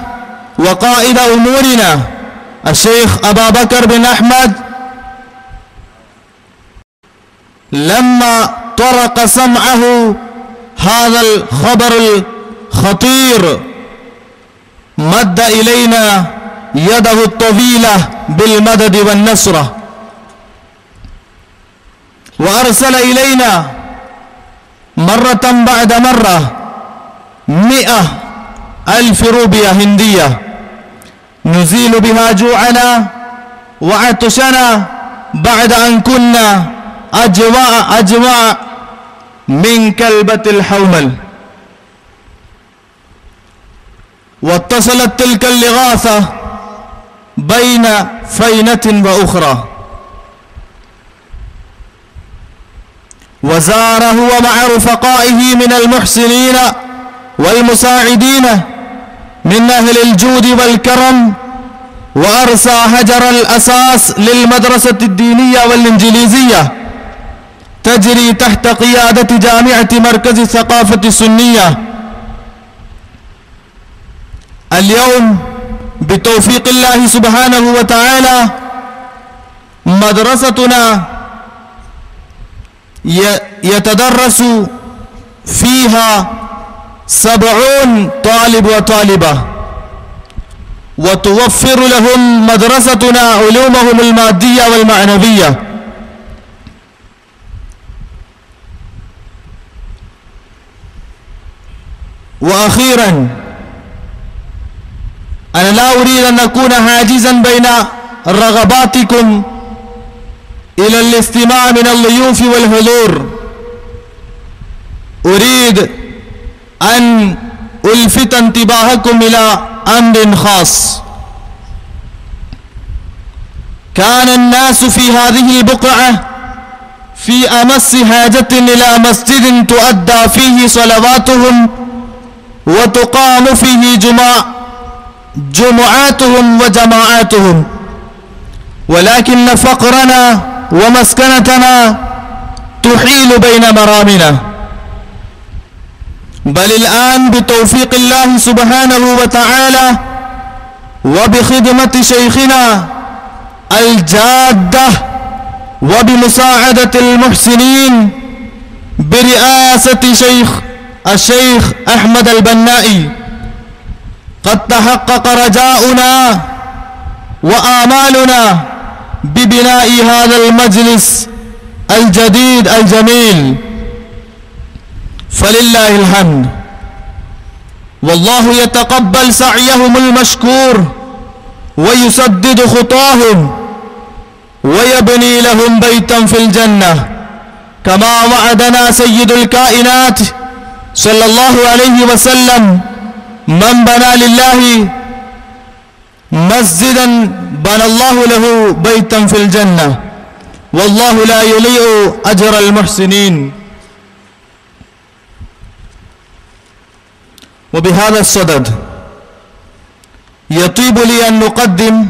وقائد أمورنا الشيخ أبا بكر بن أحمد لما طرق سمعه هذا الخبر الخطير مد إلينا يده الطويلة بالمدد والنصرة، وأرسل إلينا مرة بعد مرة 100,000 روبية هندية نزيل بها جوعنا وعطشنا بعد أن كنا أجواء من كلبة الحومل. واتصلت تلك الإغاثة بين فينة وأخرى، وزار هو مع رفقائه من المحسنين والمساعدين من أهل الجود والكرم، وأرسى هجر الأساس للمدرسة الدينية والإنجليزية تجري تحت قيادة جامعة مركز الثقافة السنية. اليوم بتوفيق الله سبحانه وتعالى مدرستنا يتدرس فيها 70 طالب وطالبة، وتوفر لهم مدرستنا علومهم المادية والمعنوية. وأخيرا أنا لا أريد أن أكون حاجزا بين رغباتكم إلى الاستماع من الضيوف والحضور، أريد أن ألفت انتباهكم إلى أمر خاص. كان الناس في هذه البقعة في أمس حاجة إلى مسجد تؤدى فيه صلواتهم وتقام فيه جمعاتهم وجماعاتهم، ولكن فقرنا ومسكنتنا تحيل بين مرامنا. بل الآن بتوفيق الله سبحانه وتعالى وبخدمة شيخنا الجادة وبمساعدة المحسنين برئاسة الشيخ أحمد البنائي قد تحقق رجاؤنا وآمالنا ببناء هذا المجلس الجديد الجميل، فلله الحمد. والله يتقبل سعيهم المشكور ويسدد خطاهم ويبني لهم بيتا في الجنة، كما وعدنا سيد الكائنات صلى الله عليه وسلم: من بنى لله مسجدا بنى الله له بيتا في الجنة، والله لا يضيع أجر المحسنين. وبهذا الصدد يطيب لي أن نقدم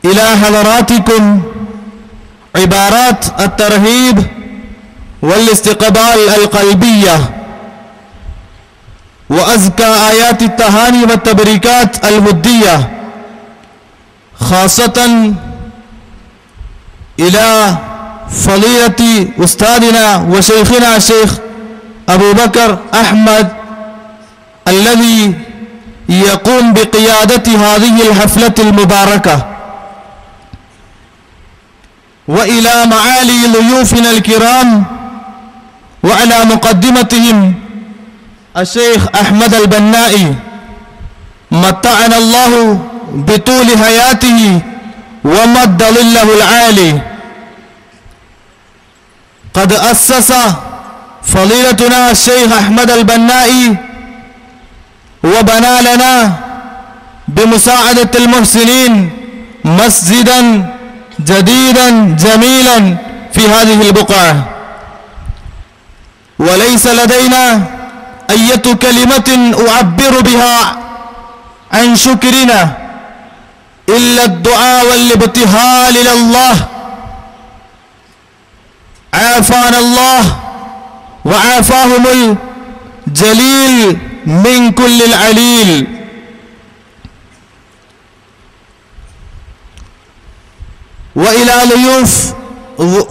إلى حضراتكم عبارات الترهيب والاستقبال القلبية وأزكى آيات التهاني والتبريكات المدية خاصة إلى فضيلة أستاذنا وشيخنا الشيخ أبو بكر أحمد الذي يقوم بقيادة هذه الحفلة المباركة، وإلى معالي ضيوفنا الكرام وعلى مقدمتهم الشيخ أحمد البنائي متعنا الله بطول حياته ومد ظله العالي. قد أسس فضيلتنا الشيخ أحمد البنائي وبنى لنا بمساعدة المحسنين مسجدا جديدا جميلا في هذه البقعة، وليس لدينا أية كلمة أعبر بها عن شكرنا إلا الدعاء والابتهال إلى الله. عافانا الله وعافاهم الجليل من كل العليل.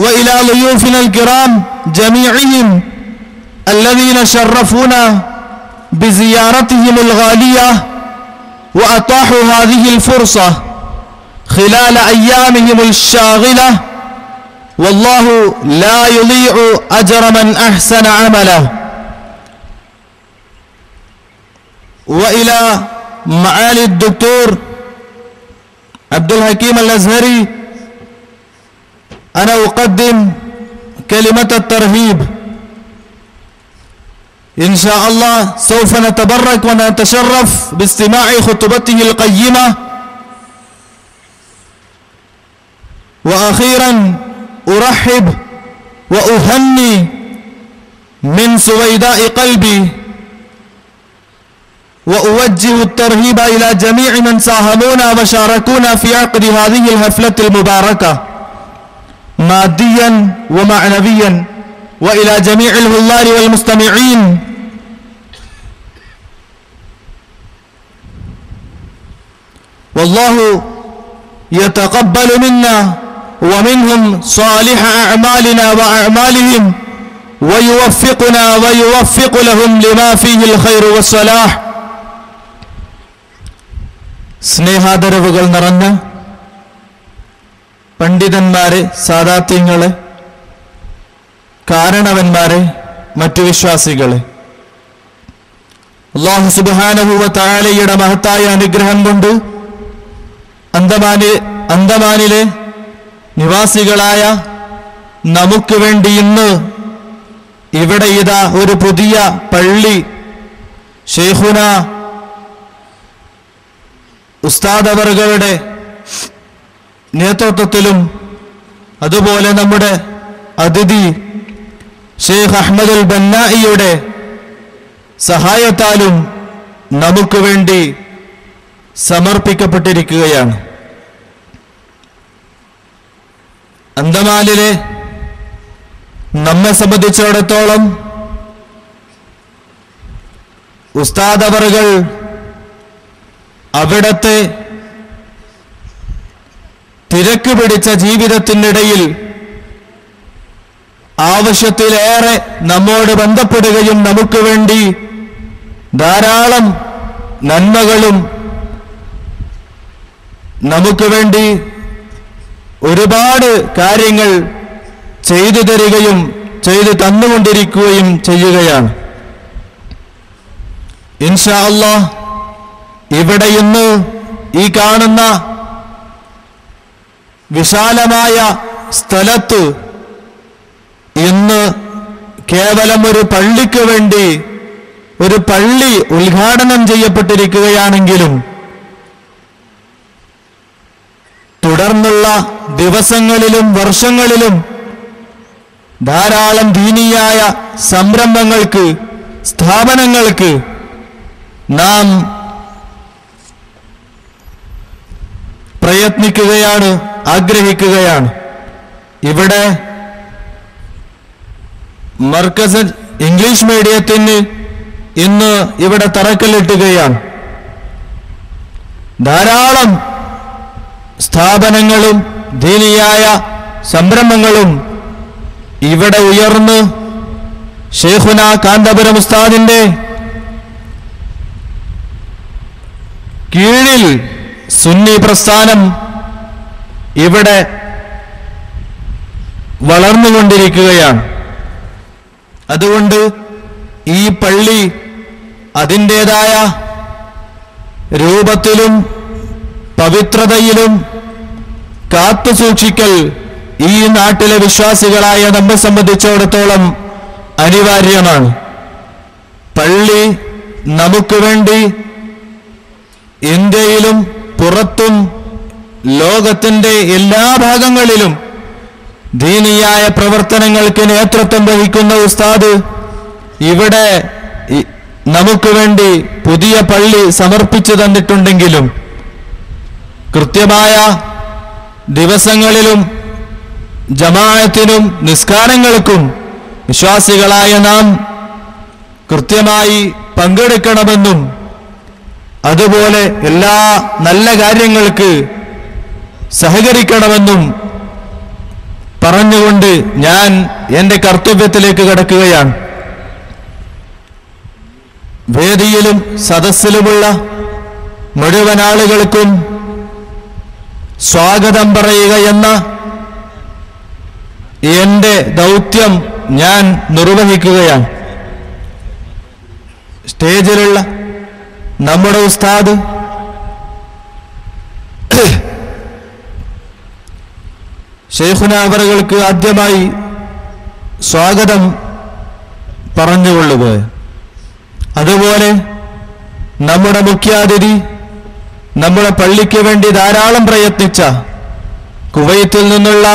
وإلى ضيوفنا الكرام جميعهم الذين شرفونا بزيارتهم الغالية وأتاحوا هذه الفرصة خلال أيامهم الشاغلة، والله لا يضيع أجر من أحسن عمله. وإلى معالي الدكتور عبد الحكيم الأزهري أنا أقدم كلمة الترهيب. إن شاء الله سوف نتبرك ونتشرف باستماع خطبته القيمة. وأخيرا أرحب وأهني من سويداء قلبي وأوجه الترهيب إلى جميع من ساهمونا وشاركونا في عقد هذه الحفلة المباركة ماديا ومعنويا، وإلى جميع الحضار والمستمعين. والله يتقبل منا ومنهم صالح أعمالنا وأعمالهم ويوفقنا ويوفق لهم لما فيه الخير والصلاح. സ്നേഹാദരവുകൾ നിറഞ്ഞ പണ്ഡിതന്മാരെ, സാദാത്യങ്ങളെ, കാരണവന്മാരെ, മറ്റു വിശ്വാസികളെ, അല്ലാഹു സുബ്ഹാനഹു വ തആലയുടെ മഹത്തായ അനുഗ്രഹം കൊണ്ട് അന്തമാനിലെ നിവാസികളായ നമുക്ക് വേണ്ടി ഇന്ന് ഇവിടെ ഇതാ ഒരു പുതിയ പള്ളി ശൈഖുന ഉസ്താദ് അവറുകളുടെ നേതൃത്വത്തിലും അതുപോലെ നമ്മുടെ അതിഥി ഷെയ്ഖ് അഹ്മദുൽ ബന്നായിയുടെ സഹായത്താലും നമുക്ക് വേണ്ടി സമർപ്പിക്കപ്പെട്ടിരിക്കുകയാണ്. അന്തമാനിലെ നമ്മെ സംബന്ധിച്ചിടത്തോളം ഉസ്താദ് അവറുകൾ അവിടത്തെ തിരക്ക് പിടിച്ച ജീവിതത്തിനിടയിൽ ആവശ്യത്തിലേറെ നമ്മോട് ബന്ധപ്പെടുകയും നമുക്ക് വേണ്ടി ധാരാളം നന്മകളും നമുക്ക് വേണ്ടി ഒരുപാട് കാര്യങ്ങൾ ചെയ്തു തരികയും ചെയ്തു തന്നുകൊണ്ടിരിക്കുകയും ചെയ്യുകയാണ്. ഇൻഷാ അല്ലാഹ് ഇവിടെ ഇന്ന് ഈ കാണുന്ന വിശാലമായ സ്ഥലത്ത് ഇന്ന് കേവലം ഒരു പള്ളിക്ക് വേണ്ടി ഒരു പള്ളി ഉദ്ഘാടനം ചെയ്യപ്പെട്ടിരിക്കുകയാണെങ്കിലും തുടർന്നുള്ള ദിവസങ്ങളിലും വർഷങ്ങളിലും ധാരാളം ദീനീയായ സംരംഭങ്ങൾക്ക്, സ്ഥാപനങ്ങൾക്ക് നാം പ്രയത്നിക്കുകയാണ്, ആഗ്രഹിക്കുകയാണ്. ഇവിടെ മർക്കസ് ഇംഗ്ലീഷ് മീഡിയത്തിന് ഇന്ന് ഇവിടെ തറക്കല്ലിട്ടുകയാണ്. ധാരാളം സ്ഥാപനങ്ങളും ദീനിയായ സംരംഭങ്ങളും ഇവിടെ ഉയർന്ന് ശൈഖുന കാന്തപുരം ഉസ്താദിന്റെ കീഴിൽ സുന്നി പ്രസ്ഥാനം ഇവിടെ വളർന്നുകൊണ്ടിരിക്കുകയാണ്. അതുകൊണ്ട് ഈ പള്ളി അതിൻ്റെതായ രൂപത്തിലും പവിത്രതയിലും കാത്തുസൂക്ഷിക്കൽ ഈ നാട്ടിലെ വിശ്വാസികളായ നമ്മെ സംബന്ധിച്ചിടത്തോളം അനിവാര്യമാണ്. പള്ളി നമുക്ക് വേണ്ടി ഇന്ത്യയിലും പുറത്തും ലോകത്തിന്റെ എല്ലാ ഭാഗങ്ങളിലും ദീനിയായ പ്രവർത്തനങ്ങൾക്ക് നേതൃത്വം വഹിക്കുന്ന ഉസ്താദ് ഇവിടെ നമുക്ക് വേണ്ടി പുതിയ പള്ളി സമർപ്പിച്ചു തന്നിട്ടുണ്ടെങ്കിലും കൃത്യമായ ദിവസങ്ങളിലും ജമാഅത്തിനും നിസ്കാരങ്ങൾക്കും വിശ്വാസികളായ നാം കൃത്യമായി പങ്കെടുക്കണമെന്നും അതുപോലെ എല്ലാ നല്ല കാര്യങ്ങൾക്ക് സഹകരിക്കണമെന്നും പറഞ്ഞുകൊണ്ട് ഞാൻ എൻ്റെ കർത്തവ്യത്തിലേക്ക് കടക്കുകയാണ്. വേദിയിലും സദസ്സിലുമുള്ള മുഴുവൻ ആളുകൾക്കും സ്വാഗതം പറയുക എന്ന എൻ്റെ ദൗത്യം ഞാൻ നിർവഹിക്കുകയാണ്. സ്റ്റേജിലുള്ള നമ്മുടെ ഉസ്താദ് ശൈഖുന അവറുകൾക്ക് ആദ്യമായി സ്വാഗതം പറഞ്ഞുകൊള്ളുക. അതുപോലെ നമ്മുടെ മുഖ്യാതിഥി നമ്മുടെ പള്ളിക്ക് വേണ്ടി ധാരാളം പ്രയത്നിച്ച കുവൈത്തിൽ നിന്നുള്ള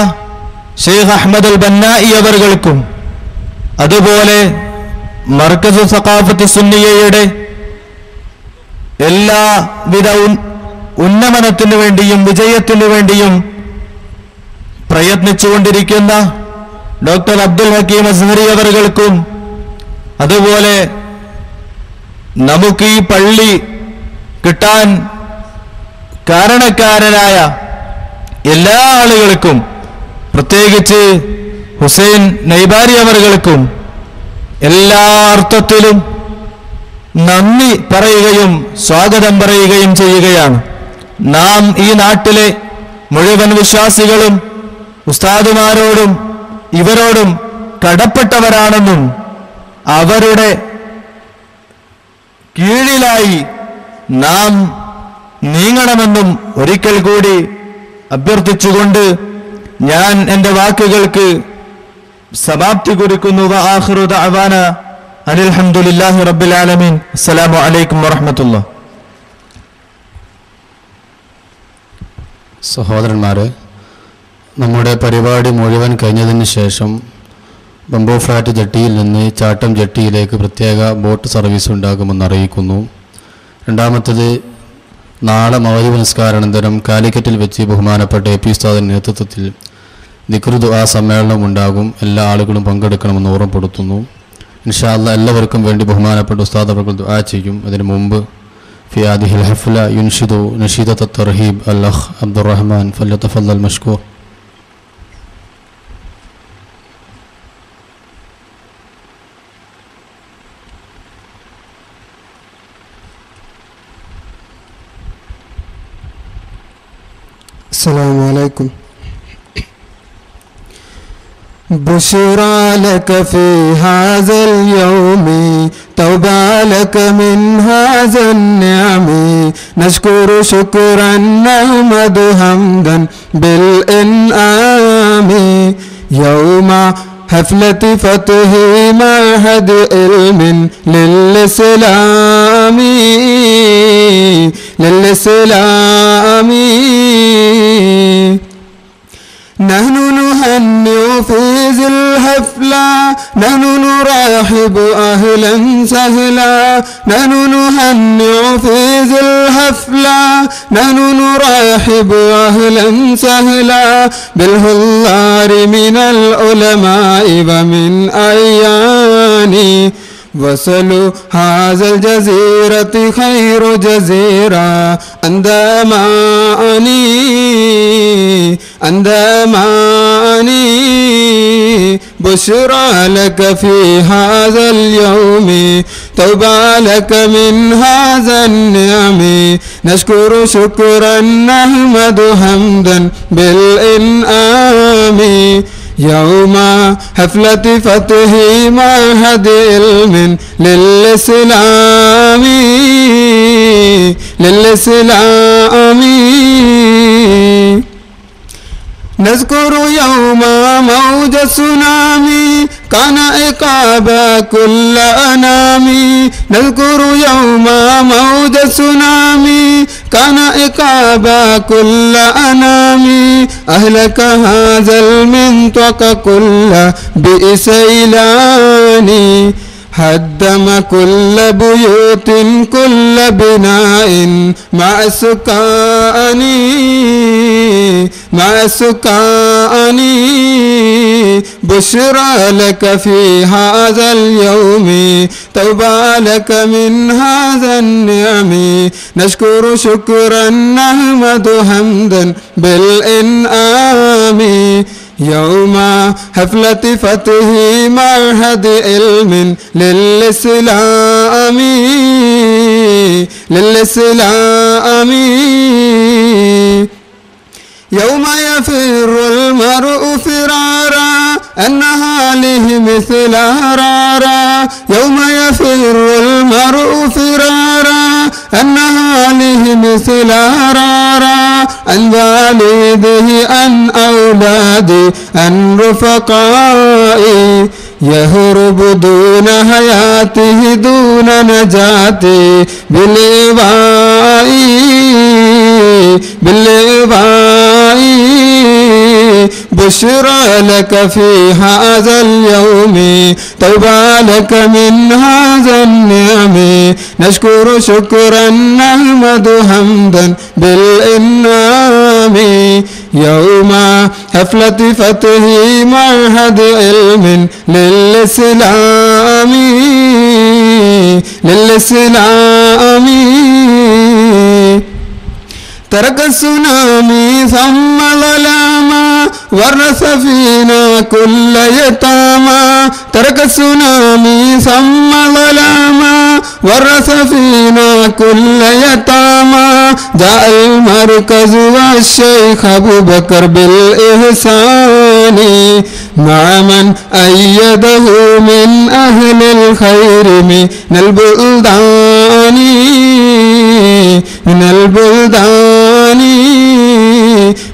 ഷെയ്ഖ് അഹ്മദ് അൽ ബന്നായി അവർകൾക്കും അതുപോലെ മർക്കസ് സഖാഫത്ത് സുന്നിയയുടെ എല്ലാവിധ ഉന്നമനത്തിനു വേണ്ടിയും വിജയത്തിനു വേണ്ടിയും പ്രയത്നിച്ചുകൊണ്ടിരിക്കുന്ന ഡോക്ടർ അബ്ദുൽ ഹക്കീം അസ്ഹരി അവർകൾക്കും അതുപോലെ നമുക്ക് ഈ പള്ളി കിട്ടാൻ കാരണക്കാരനായ എല്ലാ ആളുകൾക്കും പ്രത്യേകിച്ച് ഹുസൈൻ നൈബാരി അവർകൾക്കും എല്ലാ അർത്ഥത്തിലും നന്ദി പറയുകയും സ്വാഗതം പറയുകയും ചെയ്യുകയാണ്. നാം ഈ നാട്ടിലെ മുഴുവൻ വിശ്വാസികളും ഉസ്താദുമാരോടും ഇവരോടും കടപ്പെട്ടവരാണെന്നും അവരുടെ കീഴിലായി നാം നീങ്ങണമെന്നും ഒരിക്കൽ കൂടി അഭ്യർത്ഥിച്ചുകൊണ്ട് ഞാൻ എൻ്റെ വാക്കുകൾക്ക് സമാപ്തി കുറിക്കുന്നു. വആഖിറു ദഅവാന അൽഹംദുലില്ലാഹി റബ്ബിൽ ആലമീൻ. അസ്സലാമു അലൈക്കും വറഹ്മത്തുള്ളാഹി. സഹോദരന്മാരെ, നമ്മുടെ പരിപാടി മുഴുവൻ കഴിഞ്ഞതിന് ശേഷം ബംബോ ഫ്ലാറ്റ് ജട്ടിയിൽ നിന്ന് ചാട്ടം ജട്ടിയിലേക്ക് പ്രത്യേക ബോട്ട് സർവീസ് ഉണ്ടാകുമെന്ന് അറിയിക്കുന്നു. രണ്ടാമത്തേത്, നാളെ മഗ്‌രിബ് നിസ്കാരാനന്തരം കാലിക്കറ്റിൽ വെച്ച് ബഹുമാനപ്പെട്ട എ പി ഉസ്താദിന്റെ നേതൃത്വത്തിൽ ദിക്ർ ദുആ സമ്മേളനം ഉണ്ടാകും. എല്ലാ ആളുകളും പങ്കെടുക്കണമെന്ന് ഓർമ്മപ്പെടുത്തുന്നു. ഇൻഷാ അല്ലാഹ് എല്ലാവർക്കും വേണ്ടി ബഹുമാനപ്പെട്ട ഉസ്താദ് അവർ ദുആ ചെയ്യും. അതിനു മുമ്പ് ഫി ഹാദിഹിൽ ഹഫ്ല യുൻഷിദു നശീദത്ത് തർഹീബ് അൽ അഖ് അബ്ദുറഹ്മാൻ ഫല്യതഫദ്ദൽ മഷ്കൂർ. السلام عليكم. بشرى لك في هذا اليوم توبى لك من هذا النعم نشكر شكرا نحمد حمدا بالإنعام يوم حفلة فتح معهد علم للإسلام نحن نهنئ في ذي الحفلة نحن نرحب أهلا سهلا نحن نهنئ في ذي الحفلة نحن نرحب أهلا سهلا بالهلار من العلماء ومن أعيان وصلوا هذا الجزيرة خير جزيرة أندماني بشرى لك في هذا اليوم توبى لك من هذا النعم نشكر شكرا نحمد حمدا بالإنعام يوم حفلة فتح معهد علم للإسلام نذكر يوم موج السونامي كان عقاب كل أنامي نذكر يوم موج السونامي كان عقاب كل أنامي أهلك هذا المنطقة كل بسيلاني هدم كل بيوت كل بناء مع السكان بشرى لك في هذا اليوم توبى لك من هذا النعم نشكر شكرا نحمد حمدا بالإنعام يوم حفلة فتح معهد علم للإسلام يوم يفر المرء فرارا أن أهله مثل هرارا يوم يفر المرء فرارا أن أهله مثل هرارا عن والده عن أولادي عن رفقائي يهرب دون حياته دون نجاتي بالإباء بشرى لك في هذا اليوم توبى لك من هذا النعم نشكر شكرا نحمد حمدا بالإنعام يوم حفلة فتح معهد علم للإسلام ترك السونامي ثم ظلاما ورث فينا كل يتامى ترك السونامي ثم ظلاما ورث فينا كل يتامى جاء المركز والشيخ أبو بكر بالإحسان مع من أيده من أهل الخير من البلدان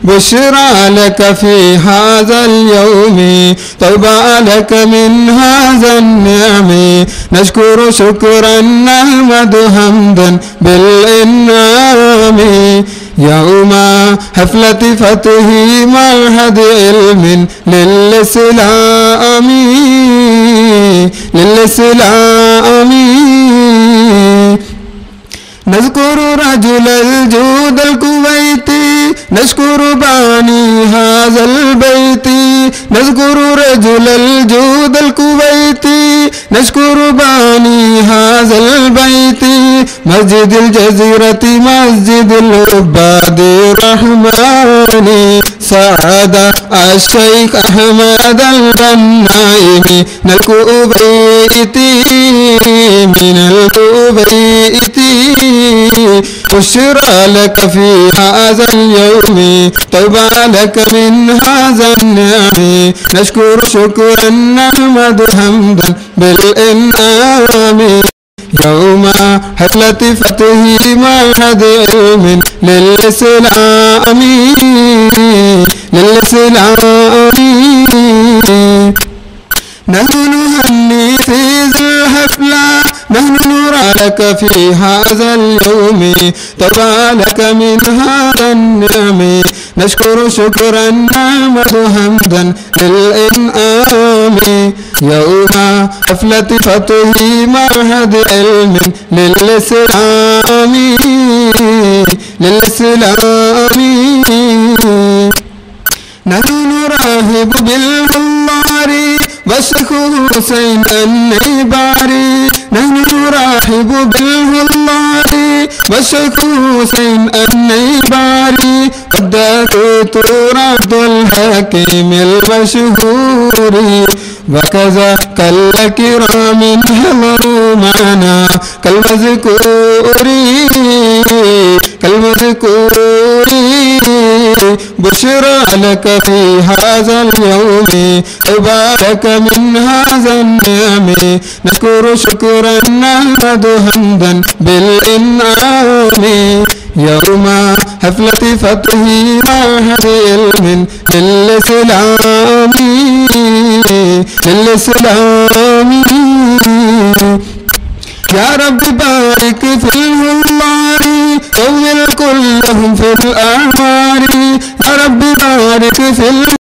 بشرى لك في هذا اليوم توبى لك من هذا النعم نشكر شكرا نحمد حمدا بالإنعام يوم حفلة فتح معهد علم للإسلام نذكر رجل الجود الكويتي نشكر باني هذا البيت نذكر رجل الجود الكويتي نشكر باني هذا البيت مسجد الجزيرة مسجد العباد الرحمن سعد الشيخ أحمد الغنائم من الكويت بشرى لك في هذا اليوم توبى لك من هذا النعم نشكر شكرا نحمد حمدا بالإنعام يوم حفلة فتح معهد علم للإسلام نحن نهني في ذي الحفلة نحن نرى لك في هذا اليوم توبى لك من هذا النعم نشكر شكرا نحمد حمدا للإنعام يوم حفلة فتح معهد علم للإسلام نحن نرحب بالغمار والشيخ حسين النيباري نحن نرحب بالهلال والشيخ حسين النيباري والدكتور عبد الحكيم المشهور وكذا كالكرام حضروا معنا كالمذكور بشرى لك في هذا اليوم تبارك من هذا النعم نشكر شكرا نحمد حمدا بالإنعام يوم حفلة فتح معهد علم للإسلام يا رب بارك في الهلال طول كلهم في الأعمار يا رب بارك في